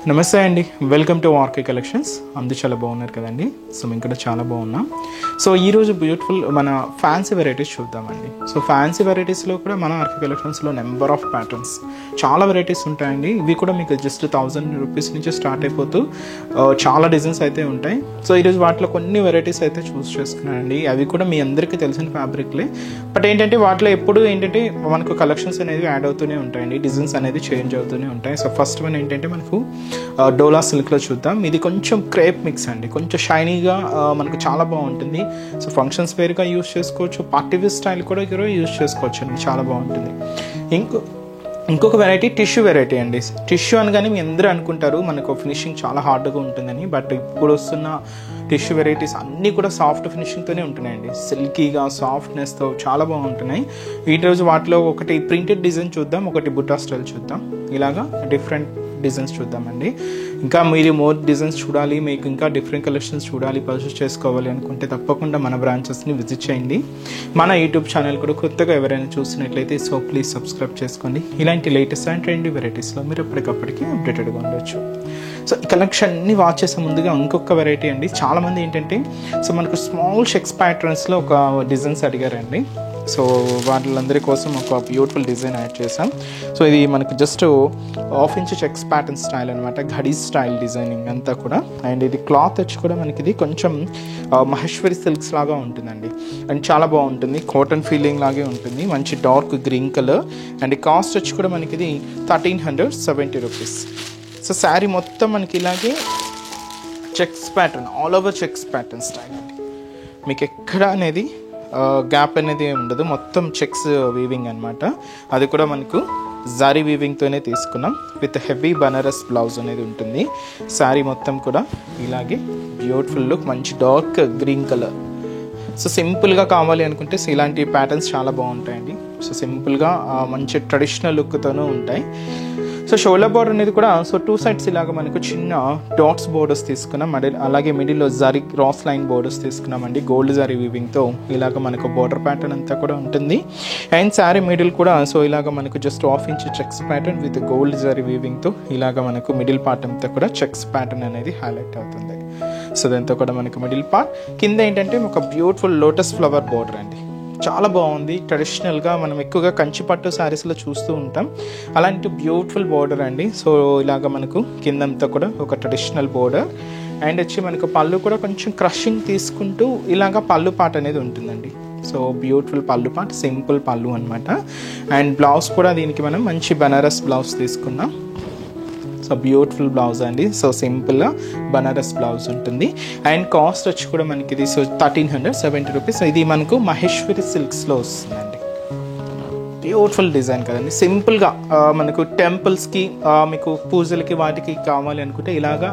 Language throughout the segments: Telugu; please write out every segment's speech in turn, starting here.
నమస్తే అండి, వెల్కమ్ టు ఆర్కే కలెక్షన్స్. అందరూ చాలా బాగున్నారు కదండి. సో మేము కూడా చాలా బాగున్నాం. సో ఈరోజు బ్యూటిఫుల్ మన ఫ్యాన్సీ వెరైటీస్ చూద్దామండి. సో ఫ్యాన్సీ వెరైటీస్లో కూడా మన ఆర్కే కలెక్షన్స్లో నెంబర్ ఆఫ్ ప్యాటర్న్స్ చాలా వెరైటీస్ ఉంటాయండి. ఇవి కూడా మీకు జస్ట్ 1000 రూపీస్ నుంచి స్టార్ట్ అయిపోతూ చాలా డిజైన్స్ అయితే ఉంటాయి. సో ఈరోజు వాటిలో కొన్ని వెరైటీస్ అయితే చూస్ చేసుకున్నానండి. అవి కూడా మీ అందరికీ తెలిసిన ఫ్యాబ్రిక్లే, బట్ ఏంటంటే వాటిలో ఎప్పుడు ఏంటంటే మనకు కలెక్షన్స్ అనేవి యాడ్ అవుతూనే ఉంటాయండి, డిజైన్స్ అనేది చేంజ్ అవుతూనే ఉంటాయి. సో ఫస్ట్ వన్ ఏంటంటే మనకు డోలా సిల్క్లో చూద్దాం. ఇది కొంచెం క్రేప్ మిక్స్ అండి, కొంచెం షైనీగా మనకు చాలా బాగుంటుంది. సో ఫంక్షన్స్ వేరుగా యూస్ చేసుకోవచ్చు, పార్టీ వేర్ స్టైల్ కూడా యూస్ చేసుకోవచ్చు అండి, చాలా బాగుంటుంది. ఇంకొక వెరైటీ టిష్యూ వెరైటీ అండి. టిష్యూ అనగానే మీ అందరూ అనుకుంటారు మనకు ఫినిషింగ్ చాలా హార్డ్గా ఉంటుందని, బట్ ఇప్పుడు వస్తున్న టిష్యూ వెరైటీస్ అన్నీ కూడా సాఫ్ట్ ఫినిషింగ్తోనే ఉంటున్నాయండి. సిల్కీగా సాఫ్ట్నెస్తో చాలా బాగుంటున్నాయి. ఈరోజు వాటిలో ఒకటి ప్రింటెడ్ డిజైన్ చూద్దాం, ఒకటి బుట్టా స్టైల్ చూద్దాం. ఇలాగా డిఫరెంట్ డిజైన్స్ చూద్దామండి. ఇంకా మీరు మోర్ డిజైన్స్ చూడాలి, మీకు ఇంకా డిఫరెంట్ కలెక్షన్స్ చూడాలి, పర్చేస్ చేసుకోవాలి అనుకుంటే తప్పకుండా మన బ్రాంచెస్ని విజిట్ చేయండి. మన యూట్యూబ్ ఛానల్ కూడా కొత్తగా ఎవరైనా చూసినట్లయితే సో ప్లీజ్ సబ్స్క్రైబ్ చేసుకోండి. ఇలాంటి లేటెస్ట్ అండ్ ట్రెండీ వెరైటీస్లో మీరు ఎప్పటికప్పటికి అప్డేటెడ్గా ఉండొచ్చు. సో ఈ కలెక్షన్ని వాచ్ చేసే ముందుగా ఇంకొక వెరైటీ అండి. చాలామంది ఏంటంటే సో మనకు స్మాల్ చెక్స్ ప్యాటర్న్స్లో ఒక డిజైన్స్ అడిగారండి. సో వాళ్ళందరి కోసం ఒక బ్యూటిఫుల్ డిజైన్ యాడ్ చేసాం. సో ఇది మనకు just 1/2 inch checks pattern style అనమాట, ఘడీ స్టైల్ డిజైనింగ్ అంతా కూడా. అండ్ ఇది క్లాత్ వచ్చి కూడా మనకి ఇది కొంచెం మహేశ్వరి సిల్క్స్ లాగా ఉంటుందండి, అండ్ చాలా బాగుంటుంది. కాటన్ ఫీలింగ్ లాగే ఉంటుంది, మంచి dark green colour. And cost వచ్చి కూడా మనకి ఇది 1370 రూపీస్. సో శారీ మొత్తం మనకి ఇలాగే checks pattern, all over checks pattern style అండి. మీకు ఎక్కడ అనేది గ్యాప్ అనేది ఉండదు, మొత్తం చెక్స్ వీవింగ్ అనమాట. అది కూడా మనకు జారీ వీవింగ్తోనే తీసుకున్నాం, విత్ హెవీ బనారస్ బ్లౌజ్ అనేది ఉంటుంది. శారీ మొత్తం కూడా ఇలాగే బ్యూటిఫుల్ లుక్, మంచి డార్క్ గ్రీన్ కలర్. సో సింపుల్గా కావాలి అనుకుంటే ఇలాంటి ప్యాటర్న్స్ చాలా బాగుంటాయండి. సో సింపుల్గా మంచి ట్రెడిషనల్ లుక్తోనూ ఉంటాయి. సో షోల్డర్ బోర్డర్ అనేది కూడా సో 2 సైడ్స్ ఇలాగ మనకు చిన్న డాట్స్ బోర్డర్స్ తీసుకున్నాం, అలాగే మిడిల్లో జరీ క్రాస్ లైన్ బోర్డర్స్ తీసుకున్నామండి. గోల్డ్ జరీ వీవింగ్తో ఇలాగ మనకు బోర్డర్ ప్యాటర్న్ అంతా కూడా ఉంటుంది. అండ్ శారీ మిడిల్ కూడా సో ఇలాగ మనకు just 1/2 inch checks pattern with gold zari వీవింగ్తో ఇలాగ మనకు మిడిల్ పార్ట్ అంతా కూడా చెక్స్ ప్యాటర్న్ అనేది హైలైట్ అవుతుంది. సో దాంతో కూడా మనకు మిడిల్ పార్ట్ కింద ఏంటంటే ఒక బ్యూటిఫుల్ లోటస్ ఫ్లవర్ బోర్డర్ అండి, చాలా బాగుంది. ట్రెడిషనల్గా మనం ఎక్కువగా కంచిపట్టు శారీస్లో చూస్తూ ఉంటాం, అలాంటి బ్యూటిఫుల్ బోర్డర్ అండి. సో ఇలాగ మనకు కిందంతా కూడా ఒక ట్రెడిషనల్ బోర్డర్. అండ్ వచ్చి మనకు పళ్ళు కూడా కొంచెం క్రషింగ్ తీసుకుంటూ ఇలాగ పళ్ళు పాట అనేది ఉంటుందండి. సో బ్యూటిఫుల్ పళ్ళు పాట, సింపుల్ పళ్ళు అనమాట. అండ్ బ్లౌజ్ కూడా దీనికి మనం మంచి బనారస్ బ్లౌజ్ తీసుకున్నాం. సో బ్యూటిఫుల్ బ్లౌజ్ అండి. సో సింపుల్గా బనారస్ బ్లౌజ్ ఉంటుంది. అండ్ కాస్ట్ వచ్చి కూడా మనకి ఇది సో 1370 రూపీస్. ఇది మనకు మహేశ్వరి సిల్క్స్లో వస్తుందండి. బ్యూటిఫుల్ డిజైన్ కదండి. సింపుల్గా మనకు టెంపుల్స్కి మీకు పూజలకి వాటికి కావాలి అనుకుంటే ఇలాగా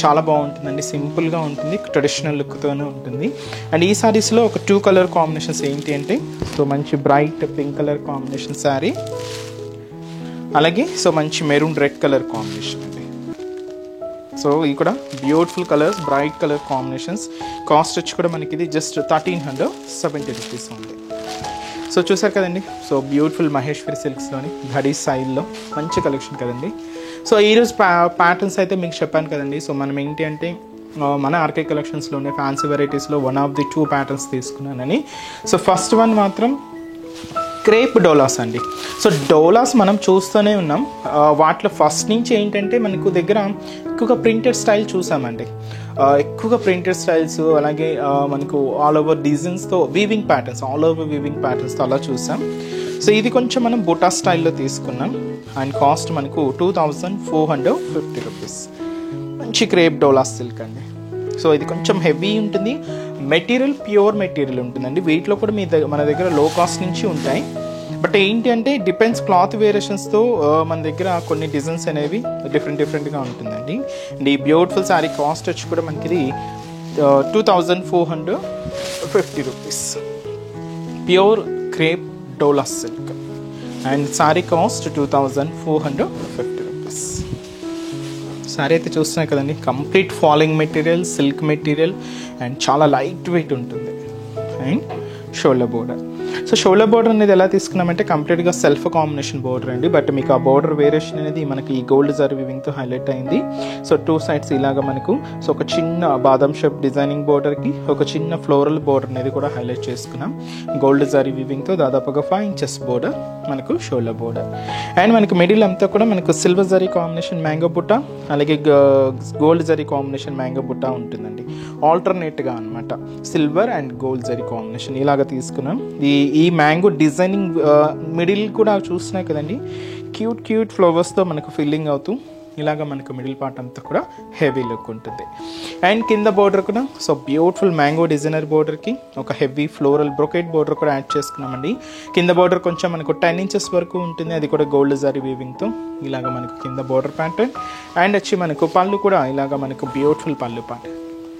చాలా బాగుంటుందండి. సింపుల్గా ఉంటుంది, ట్రెడిషనల్ లుక్తోనే ఉంటుంది. అండ్ ఈ సారీస్లో ఒక 2 కలర్ కాంబినేషన్స్ ఏంటి అంటే సో మంచి bright pink colour combination sari, అలాగే సో మంచి మెరూన్ రెడ్ కలర్ కాంబినేషన్ అండి. సో ఇవి కూడా beautiful colours, bright colour combinations. Cost వచ్చి కూడా మనకి ఇది జస్ట్ 1370 రూపీస్ ఉంది. సో చూసారు కదండి, సో బ్యూటిఫుల్ మహేశ్వరి సిల్క్స్లోని ఘడీ స్టైల్లో మంచి కలెక్షన్ కదండి. సో ఈరోజు ప్యాటర్న్స్ అయితే మీకు చెప్పాను కదండి. సో మనం ఏంటి అంటే మన ఆర్కే కలెక్షన్స్లోనే ఫ్యాన్సీ వెరైటీస్లో 1 ఆఫ్ ది 2 ప్యాటర్న్స్ తీసుకున్నానని. సో ఫస్ట్ వన్ మాత్రం క్రేప్ డోలాస్ అండి. సో డోలాస్ మనం చూస్తూనే ఉన్నాం, వాటిలో ఫస్ట్ నుంచి ఏంటంటే మనకు దగ్గర ఎక్కువగా ప్రింటెడ్ స్టైల్ చూసామండి. ఎక్కువగా ప్రింటెడ్ స్టైల్స్, అలాగే మనకు ఆల్ ఓవర్ డిజైన్స్తో weaving patterns, all over weaving ప్యాటర్న్స్తో అలా చూసాం. సో ఇది కొంచెం మనం బుటా స్టైల్లో తీసుకున్నాం. అండ్ కాస్ట్ మనకు 2450 రూపీస్. మంచి క్రేప్ డోలాస్ సిల్క్ అండి. సో ఇది కొంచెం హెవీ ఉంటుంది, మెటీరియల్ ప్యూర్ మెటీరియల్ ఉంటుందండి. వీటిలో కూడా మన దగ్గర లో కాస్ట్ నుంచి ఉంటాయి, బట్ ఏంటి అంటే డిపెండ్స్ క్లాత్ వేరియేషన్స్తో మన దగ్గర కొన్ని డిజైన్స్ అనేవి డిఫరెంట్గా ఉంటుందండి. అండ్ ఈ బ్యూటిఫుల్ శారీ కాస్ట్ వచ్చి కూడా మనకి ఇది 2450 rupees. Pure crepe Doulos silk and sari cost 2450 rupees. Sari అయితే చూస్తున్నాయి కదండి, complete falling material, silk material, and చాలా లైట్ వెయిట్ ఉంటుంది. And shoulder border. So shoulder border అనేది ఎలా తీసుకున్నామంటే కంప్లీట్గా సెల్ఫ్ కాంబినేషన్ బోర్డర్ అండి. బట్ మీకు ఆ బోర్డర్ వేరియేషన్ అనేది మనకి ఈ గోల్డ్ జరీ వీవింగ్తో హైలైట్ అయింది. సో 2 సైడ్స్ ఇలాగా మనకు సో ఒక చిన్న బాదం షేప్ డిజైనింగ్ బోర్డర్కి ఒక చిన్న ఫ్లోరల్ బోర్డర్ అనేది కూడా హైలైట్ చేసుకున్నాం. గోల్డ్ జరీ వీవింగ్తో దాదాపుగా 5 ఇంచెస్ బోర్డర్ మనకు షోల్డర్ బోర్డర్. అండ్ మనకు మిడిల్ అంతా కూడా మనకు సిల్వర్ జరీ కాంబినేషన్ మ్యాంగో బుట్ట, అలాగే గోల్డ్ జరీ కాంబినేషన్ మ్యాంగో బుట్ట ఉంటుందండి. ఆల్టర్నేట్గా అనమాట silver and gold zari combination ఇలాగ తీసుకున్నాం. ఈ మ్యాంగో డిజైనింగ్ మిడిల్ కూడా చూస్తున్నాయి కదండి, క్యూట్ ఫ్లవర్స్తో మనకు ఫిల్లింగ్ అవుతూ ఇలాగ మనకు మిడిల్ పార్ట్ అంతా కూడా హెవీ లుక్ ఉంటుంది. అండ్ కింద బోర్డర్ కూడా సో బ్యూటిఫుల్ మ్యాంగో డిజైనర్ బోర్డర్కి ఒక హెవీ ఫ్లోరల్ బ్రొకెట్ బోర్డర్ కూడా యాడ్ చేసుకున్నామండి. కింద బోర్డర్ కొంచెం మనకు 10 ఇంచెస్ వరకు ఉంటుంది, అది కూడా గోల్డ్ జరీ వీవింగ్తో ఇలాగ మనకు కింద బోర్డర్ ప్యాటర్న్. అండ్ వచ్చి మనకు పళ్ళు కూడా ఇలాగ మనకు బ్యూటిఫుల్ పళ్ళు పార్ట్.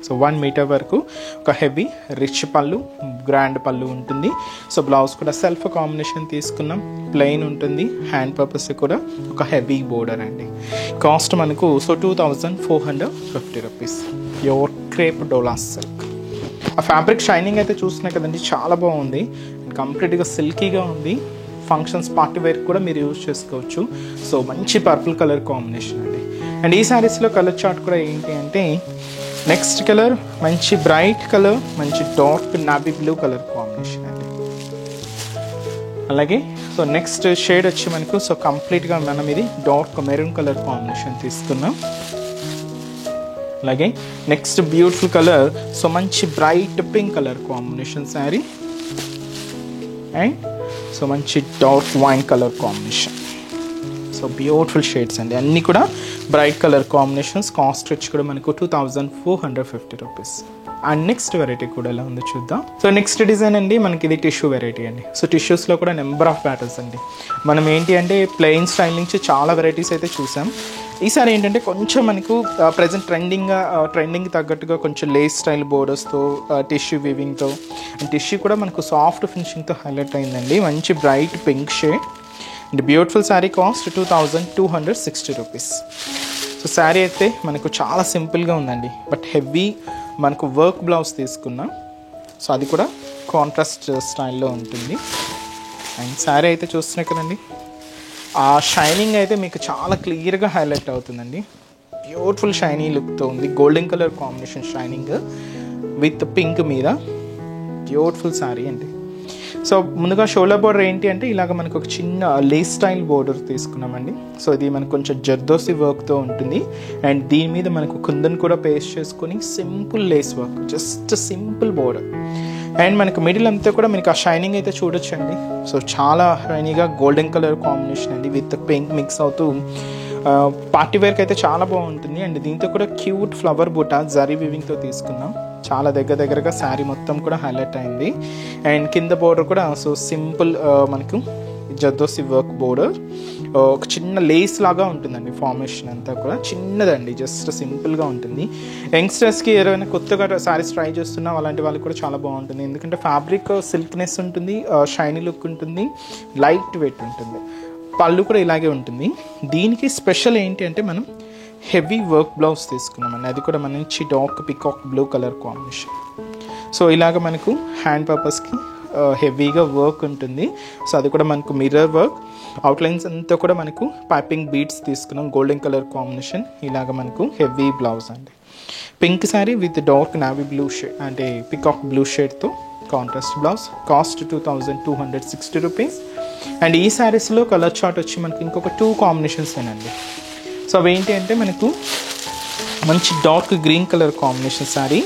సో 1 మీటర్ వరకు ఒక హెవీ రిచ్ పళ్ళు, గ్రాండ్ పళ్ళు ఉంటుంది. సో బ్లౌజ్ కూడా సెల్ఫ్ కాంబినేషన్ తీసుకున్నాం, ప్లెయిన్ ఉంటుంది. హ్యాండ్ పర్పస్ కూడా ఒక హెవీ బోర్డర్ అండి. కాస్ట్ మనకు సో 2450 రూపీస్. ప్యూర్ క్రేప్ డోలా సిల్క్. ఆ ఫ్యాబ్రిక్ షైనింగ్ అయితే చూస్తున్నాయి కదండి, చాలా బాగుంది. కంప్లీట్గా సిల్కీగా ఉంది. ఫంక్షన్స్ పార్టీ వేర్ కూడా మీరు యూజ్ చేసుకోవచ్చు. సో మంచి పర్పుల్ కలర్ కాంబినేషన్ అండి. అండ్ ఈ శారీస్లో కలర్ చార్ట్ కూడా ఏంటి అంటే నెక్స్ట్ కలర్ మంచి బ్రైట్ కలర్, మంచి dark navy blue colour combination అండి. అలాగే సో నెక్స్ట్ షేడ్ వచ్చి మనకు సో కంప్లీట్గా మనం ఇది డార్క్ మెరూన్ కలర్ కాంబినేషన్ తీసుకున్నాం. అలాగే నెక్స్ట్ బ్యూటిఫుల్ కలర్ సో మంచి bright pink colour combination sari. And so మంచి dark wine colour combination. So beautiful shades అండి, అన్నీ కూడా బ్రైట్ కలర్ కాంబినేషన్స్. కాస్ట్ వచ్చి కూడా మనకు 2450 రూపీస్. అండ్ నెక్స్ట్ వెరైటీ కూడా ఎలా ఉందో చూద్దాం. సో నెక్స్ట్ డిజైన్ అండి మనకి ఇది టిష్యూ వెరైటీ అండి. సో టిష్యూస్లో కూడా నెంబర్ ఆఫ్ ప్యాటర్న్స్ అండి. మనం ఏంటి అంటే ప్లెయిన్ స్టైల్ నుంచి చాలా వెరైటీస్ అయితే చూసాం. ఈసారి ఏంటంటే కొంచెం మనకు ప్రజెంట్ ట్రెండింగ్ తగ్గట్టుగా కొంచెం లేస్ స్టైల్ బోర్డర్స్తో టిష్యూ వీవింగ్తో, అండ్ టిష్యూ కూడా మనకు సాఫ్ట్ ఫినిషింగ్తో హైలైట్ అయిందండి. మంచి bright pink shade and beautiful sari. Cost 2260 rupees. So sari అయితే మనకు చాలా సింపుల్గా ఉందండి, బట్ హెవీ మనకు వర్క్ బ్లౌజ్ తీసుకున్నాం. సో అది కూడా కాంట్రాస్ట్ స్టైల్లో ఉంటుంది. అండ్ శారీ అయితే చూస్తున్నాయి కదండి, ఆ షైనింగ్ అయితే మీకు చాలా క్లియర్గా హైలైట్ అవుతుందండి. బ్యూటిఫుల్ షైనీ లుక్తో ఉంది. Golden colour combination shining with pink మీద బ్యూటిఫుల్ శారీ అండి. సో ముందుగా షోల్డర్ బోర్డర్ ఏంటి అంటే ఇలాగ మనకు ఒక చిన్న లేస్ స్టైల్ బోర్డర్ తీసుకున్నామండి. సో ఇది మనకు కొంచెం జర్దోసి వర్క్తో ఉంటుంది. అండ్ దీని మీద మనకు కుందన్ కూడా పేస్ట్ చేసుకొని simple lace work, just simple border. And మనకు మిడిల్ అంతా కూడా మనకి ఆ షైనింగ్ అయితే చూడొచ్చండి. సో చాలా షైనీగా గోల్డెన్ కలర్ కాంబినేషన్ అండి విత్ పింక్ మిక్స్ అవుతూ పార్టీ వేర్కి అయితే చాలా బాగుంటుంది. అండ్ దీంతో కూడా క్యూట్ ఫ్లవర్ బూట జరీ వీవింగ్తో తీసుకున్నాం. చాలా దగ్గరగా శారీ మొత్తం కూడా హైలైట్ అయింది. అండ్ కింద బోర్డర్ కూడా సో సింపుల్ మనకు జర్దోసి వర్క్ బోర్డర్, ఒక చిన్న లేస్ లాగా ఉంటుందండి. ఫార్మేషన్ అంతా కూడా చిన్నదండి, జస్ట్ సింపుల్గా ఉంటుంది. యంగ్స్టర్స్కి ఎవరైనా కొత్తగా శారీస్ ట్రై చేస్తున్నా అలాంటి వాళ్ళకి కూడా చాలా బాగుంటుంది. ఎందుకంటే ఫ్యాబ్రిక్ సిల్క్నెస్ ఉంటుంది, షైనీ లుక్ ఉంటుంది, లైట్ వెయిట్ ఉంటుంది. పళ్ళు కూడా ఇలాగే ఉంటుంది. దీనికి స్పెషల్ ఏంటి అంటే మనం హెవీ వర్క్ బ్లౌజ్ తీసుకున్నామండి. అది కూడా మంచి dark peacock blue colour combination. So ఇలాగ మనకు హ్యాండ్ పర్పస్కి హెవీగా వర్క్ ఉంటుంది. సో అది కూడా మనకు మిర్రర్ వర్క్, అవుట్లైన్స్ అంతా కూడా మనకు పైపింగ్ బీడ్స్ తీసుకున్నాం. గోల్డెన్ కలర్ కాంబినేషన్ ఇలాగ మనకు హెవీ బ్లౌజ్ అండి. Pink sari with dark navy blue shade అంటే పికాక్ బ్లూ షేడ్తో contrast blouse. Cost 2260 rupees. And ఈ శారీస్లో కలర్ చార్ట్ వచ్చి మనకి ఇంకొక 2 కాంబినేషన్స్ అండి. సో అవి ఏంటి అంటే మనకు మంచి dark green colour combination sari,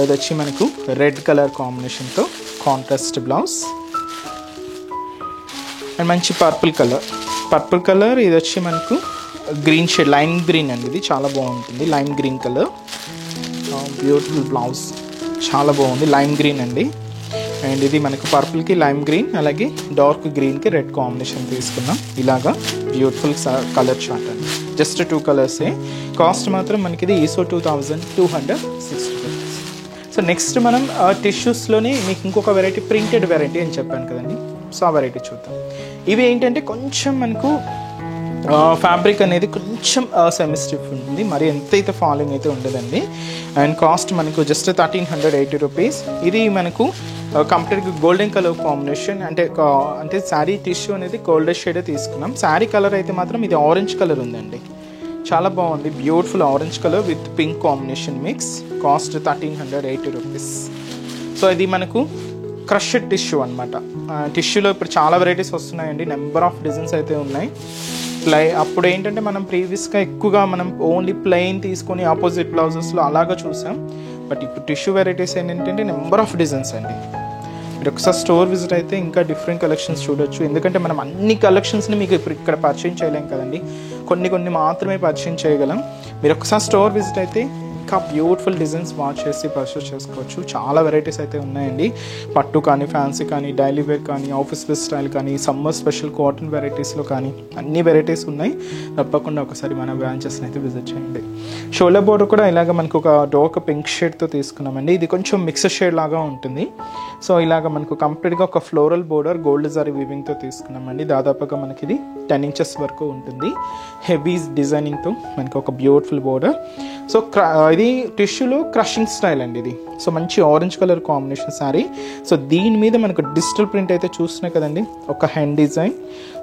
ఇది వచ్చి మనకు రెడ్ కలర్ కాంబినేషన్తో కాంట్రాస్ట్ బ్లౌజ్. అండ్ మంచి పర్పుల్ కలర్ ఇది వచ్చి మనకు గ్రీన్ షేడ్, లైమ్ గ్రీన్ అండి. ఇది చాలా బాగుంటుంది, lime green colour. Beautiful blouse, చాలా బాగుంది, లైమ్ గ్రీన్ అండి. అండ్ ఇది మనకు పర్పుల్కి లైమ్ గ్రీన్, అలాగే డార్క్ గ్రీన్కి రెడ్ కాంబినేషన్ తీసుకున్నాం. ఇలాగా బ్యూటిఫుల్ కలర్ చార్ట్ అండి. జస్ట్ 2 కలర్సే. కాస్ట్ మాత్రం మనకి ఇది 2260 రూపీస్. సో నెక్స్ట్ మనం టిష్యూస్లోనే మీకు ఇంకొక వెరైటీ ప్రింటెడ్ వెరైటీ అని చెప్పాను కదండి. సో ఆ వెరైటీ చూద్దాం. ఇవి ఏంటంటే కొంచెం మనకు ఫ్యాబ్రిక్ అనేది కొంచెం సెమీ స్టిఫ్ ఉంటుంది, మరి ఎంతైతే ఫాలింగ్ అయితే ఉండదండి. అండ్ కాస్ట్ మనకు జస్ట్ 1380 రూపీస్. ఇది మనకు కంప్లీట్గా గోల్డెన్ కలర్ కాంబినేషన్, అంటే శారీ టిష్యూ అనేది గోల్డెన్ షేడే తీసుకున్నాం. శారీ కలర్ అయితే మాత్రం ఇది ఆరెంజ్ కలర్ ఉందండి, చాలా బాగుంది. Beautiful orange colour with pink combination mix. Cost 1380 rupees. So ఇది మనకు క్రష్డ్ టిష్యూ అనమాట. టిష్యూలో ఇప్పుడు చాలా వెరైటీస్ వస్తున్నాయండి, నెంబర్ ఆఫ్ డిజైన్స్ అయితే ఉన్నాయి. అప్పుడు ఏంటంటే మనం ప్రీవియస్గా ఎక్కువగా మనం ఓన్లీ ప్లెయిన్ తీసుకొని ఆపోజిట్ బ్లౌజెస్లో అలాగా చూసాం. బట్ ఇప్పుడు టిష్యూ వెరైటీస్ ఏంటంటే నెంబర్ ఆఫ్ డిజైన్స్ అండి. మీరు ఒకసారి స్టోర్ విజిట్ అయితే ఇంకా డిఫరెంట్ కలెక్షన్స్ చూడొచ్చు. ఎందుకంటే మనం అన్ని కలెక్షన్స్ని మీకు ఇప్పుడు ఇక్కడ పరిచయం చేయలేం కదండి, కొన్ని మాత్రమే పరిచయం చేయగలం. మీరు ఒకసారి స్టోర్ విజిట్ అయితే ఇంకా బ్యూటిఫుల్ డిజైన్స్ వాచ్ చేసి పర్చేస్ చేసుకోవచ్చు. చాలా వెరైటీస్ అయితే ఉన్నాయండి. పట్టు కానీ, ఫ్యాన్సీ కానీ, డైలీ వేర్ కానీ, ఆఫీస్ వేర్ స్టైల్ కానీ, సమ్మర్ స్పెషల్ కాటన్ వెరైటీస్లో కానీ అన్ని వెరైటీస్ ఉన్నాయి. తప్పకుండా ఒకసారి మన బ్రాంచెస్ని అయితే విజిట్ చేయండి. షోల్డర్ బోర్డర్ కూడా ఇలాగ మనకు ఒక డార్క్ పింక్ షేడ్తో తీసుకున్నామండి. ఇది కొంచెం మిక్స్డ్ షేడ్ లాగా ఉంటుంది. సో ఇలాగ మనకు కంప్లీట్గా ఒక ఫ్లోరల్ బోర్డర్ గోల్డ్ జరీ వీవింగ్తో తీసుకున్నామండి. దాదాపుగా మనకి ఇది 10 ఇంచెస్ వరకు ఉంటుంది. హెవీ డిజైనింగ్తో మనకి ఒక బ్యూటిఫుల్ బోర్డర్. సో ఇది టిష్యూలో క్రషింగ్ స్టైల్ అండి ఇది. సో మంచి orange colour combination sari. So దీని మీద మనకు డిజిటల్ ప్రింట్ అయితే చూస్తున్నాయి కదండి, ఒక హ్యాండ్ డిజైన్.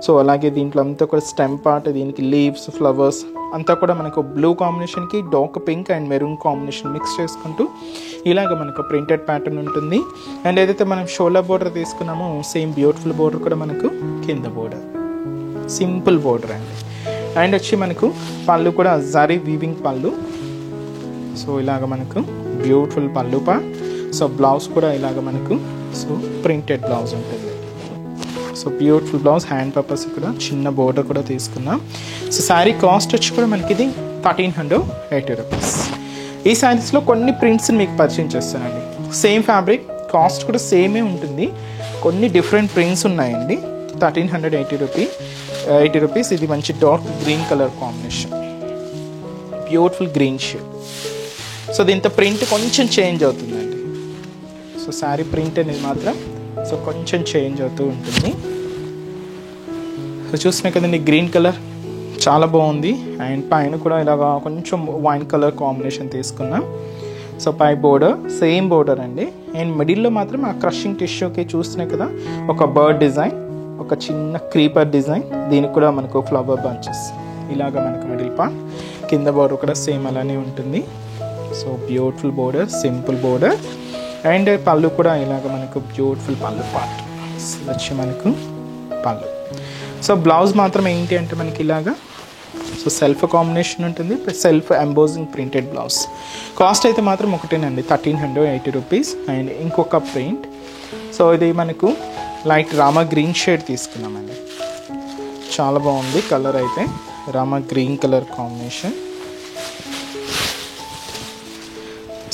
సో అలాగే దీంట్లో అంతా కూడా స్టెమ్ పార్ట్, దీనికి లీవ్స్, ఫ్లవర్స్ అంతా కూడా మనకు బ్లూ కాంబినేషన్కి dark pink and maroon combination mix చేసుకుంటూ ఇలాగ మనకు ప్రింటెడ్ ప్యాటర్న్ ఉంటుంది. అండ్ ఏదైతే మనం షోల్డర్ బోర్డర్ తీసుకున్నామో సేమ్ బ్యూటిఫుల్ బోర్డర్ కూడా మనకు కింద బోర్డర్, సింపుల్ బోర్డర్ అండి. అండ్ వచ్చి మనకు పళ్ళు కూడా జరీ వీవింగ్ పళ్ళు. సో ఇలాగ మనకు బ్యూటిఫుల్ పళ్ళు పార్ట్. సో బ్లౌజ్ కూడా ఇలాగ మనకు ప్రింటెడ్ బ్లౌజ్ ఉంటుంది. So beautiful blouse, hand purpose కూడా చిన్న బోర్డర్ కూడా తీసుకున్నాం. సో శారీ కాస్ట్ వచ్చి కూడా మనకి ఇది 1380 రూపీస్. ఈ శారీస్లో కొన్ని ప్రింట్స్ని మీకు పరిచయం చేస్తానండి. సేమ్ ఫ్యాబ్రిక్, కాస్ట్ కూడా సేమే ఉంటుంది, కొన్ని డిఫరెంట్ ప్రింట్స్ ఉన్నాయండి. 1380 రూపీస్. ఇది మంచి dark green colour combination, beautiful green shade. So దీంతో ప్రింట్ కొంచెం చేంజ్ అవుతుందండి. సో శారీ ప్రింట్ అనేది మాత్రం కొంచెం చేంజ్ అవుతూ ఉంటుంది. సో చూసినా కదండి గ్రీన్ కలర్ చాలా బాగుంది. అండ్ పైన కూడా ఇలాగా కొంచెం వైన్ కలర్ కాంబినేషన్ తీసుకున్నాం. సో పై బోర్డర్ సేమ్ బోర్డర్ అండి. అండ్ మిడిల్లో మాత్రం ఆ క్రషింగ్ టిష్యూకి చూస్తున్నాయి కదా ఒక బర్డ్ డిజైన్, ఒక చిన్న క్రీపర్ డిజైన్. దీనికి కూడా మనకు ఫ్లవర్ బంచెస్ ఇలాగ మనకు మిడిల్ పార్ట్. కింద బోర్డర్ కూడా సేమ్ అలానే ఉంటుంది. So beautiful border, simple border. And పళ్ళు కూడా ఇలాగ మనకు బ్యూటిఫుల్ పళ్ళు పార్ట్ వచ్చి మనకు పళ్ళు. సో బ్లౌజ్ మాత్రం ఏంటి అంటే మనకి ఇలాగా సెల్ఫ్ కాంబినేషన్ ఉంటుంది, self embossing printed blouse. Cost అయితే మాత్రం ఒకటేనండి, 1380 రూపీస్. అండ్ ఇంకొక ప్రింట్. సో ఇది మనకు లైట్ రామా గ్రీన్ షేడ్ తీసుకున్నామండి, చాలా బాగుంది కలర్ అయితే. Rama green colour combination.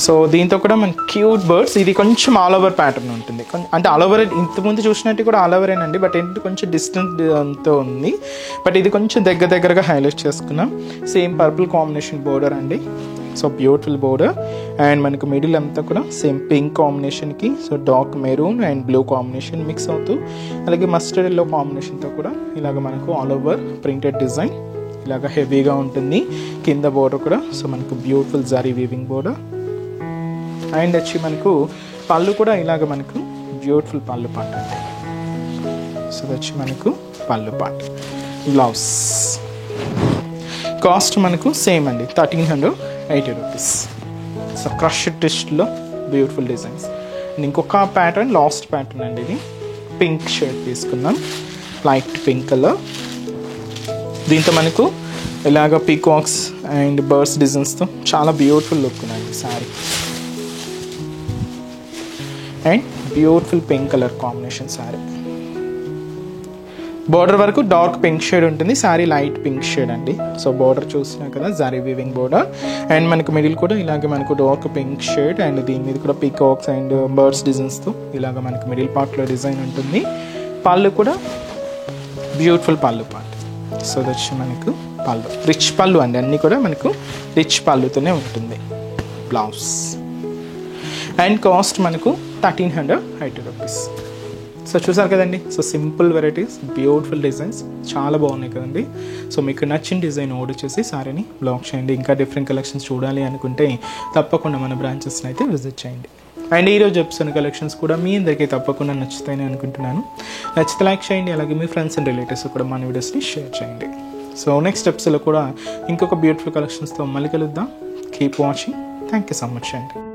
So దీంతో కూడా మన క్యూట్ బర్డ్స్. ఇది కొంచెం ఆల్ ఓవర్ ప్యాటర్న్ ఉంటుంది, అంటే ఆల్ ఓవర్ ఇంతకుముందు చూసినట్టు కూడా ఆల్ ఓవరేనండి, బట్ ఏంటంటే కొంచెం డిస్టెన్స్తో ఉంది. బట్ ఇది కొంచెం దగ్గరగా హైలైట్ చేసుకున్నాం. సేమ్ పర్పుల్ కాంబినేషన్ బోర్డర్ అండి. So beautiful border. అండ్ మనకు మిడిల్ అంతా కూడా సేమ్ పింక్ కాంబినేషన్కి dark maroon and blue combination mix అవుతూ, అలాగే మస్టర్డ్ ఎల్లో కాంబినేషన్తో కూడా ఇలాగ మనకు ఆల్ ఓవర్ ప్రింటెడ్ డిజైన్ ఇలాగ హెవీగా ఉంటుంది. కింద బోర్డర్ కూడా మనకు beautiful zari weaving border. And వచ్చి మనకు పళ్ళు కూడా ఇలాగ మనకు బ్యూటిఫుల్ పళ్ళు పార్ట్ అండి. సో వచ్చి మనకు పళ్ళు పార్ట్. బ్లౌజ్ కాస్ట్ మనకు సేమ్ అండి, 1380 రూపీస్. సో క్రష్డ్ టిష్యూలో బ్యూటిఫుల్ డిజైన్స్. ఇంకొక ప్యాటర్న్, లాస్ట్ ప్యాటర్న్ అండి. ఇది పింక్ షేడ్ తీసుకున్నాం, లైట్ పింక్ కలర్. దీంతో మనకు ఇలాగ పీకాక్స్ అండ్ బర్డ్స్ డిజైన్స్తో చాలా బ్యూటిఫుల్ లుక్ ఉందండి sari. And beautiful pink colour combination sari. Border వరకు డార్క్ పింక్ షేడ్ ఉంటుంది, శారీ లైట్ పింక్ షేడ్ అండి. సో బోర్డర్ చూసినా కదా జరీ వీవింగ్ బోర్డర్. అండ్ మనకు మిడిల్ కూడా ఇలాగే మనకు డార్క్ పింక్ షేడ్. అండ్ దీని మీద కూడా పీకాక్స్ అండ్ బర్డ్స్ డిజైన్స్తో ఇలాగ మనకు మిడిల్ పార్ట్లో డిజైన్ ఉంటుంది. పళ్ళు కూడా బ్యూటిఫుల్ పళ్ళు పార్ట్. సో వచ్చి మనకు పళ్ళు రిచ్ పళ్ళు అండి, అన్నీ కూడా మనకు రిచ్ పళ్ళుతోనే ఉంటుంది. బ్లౌజ్ అండ్ కాస్ట్ మనకు 1380 రూపీస్. సో చూసారు కదండి. So simple varieties, beautiful designs చాలా బాగున్నాయి కదండి. సో మీకు నచ్చిన డిజైన్ ఆర్డర్ చేసి సారీని బ్లాక్ చేయండి. ఇంకా డిఫరెంట్ కలెక్షన్స్ చూడాలి అనుకుంటే తప్పకుండా మన బ్రాంచెస్ని అయితే విజిట్ చేయండి. అండ్ ఈరోజు ఎపిసోడ్ కలెక్షన్స్ కూడా మీ అందరికీ తప్పకుండా నచ్చుతాయని అనుకుంటున్నాను. నచ్చితే లైక్ చేయండి, అలాగే మీ ఫ్రెండ్స్ అండ్ రిలేటివ్స్ కూడా మన వీడియోస్ని షేర్ చేయండి. సో నెక్స్ట్ ఎపిసోడ్లో కూడా ఇంకొక బ్యూటిఫుల్ కలెక్షన్స్తో మళ్ళీ కలుద్దాం. Keep watching. Thank you so much అండి.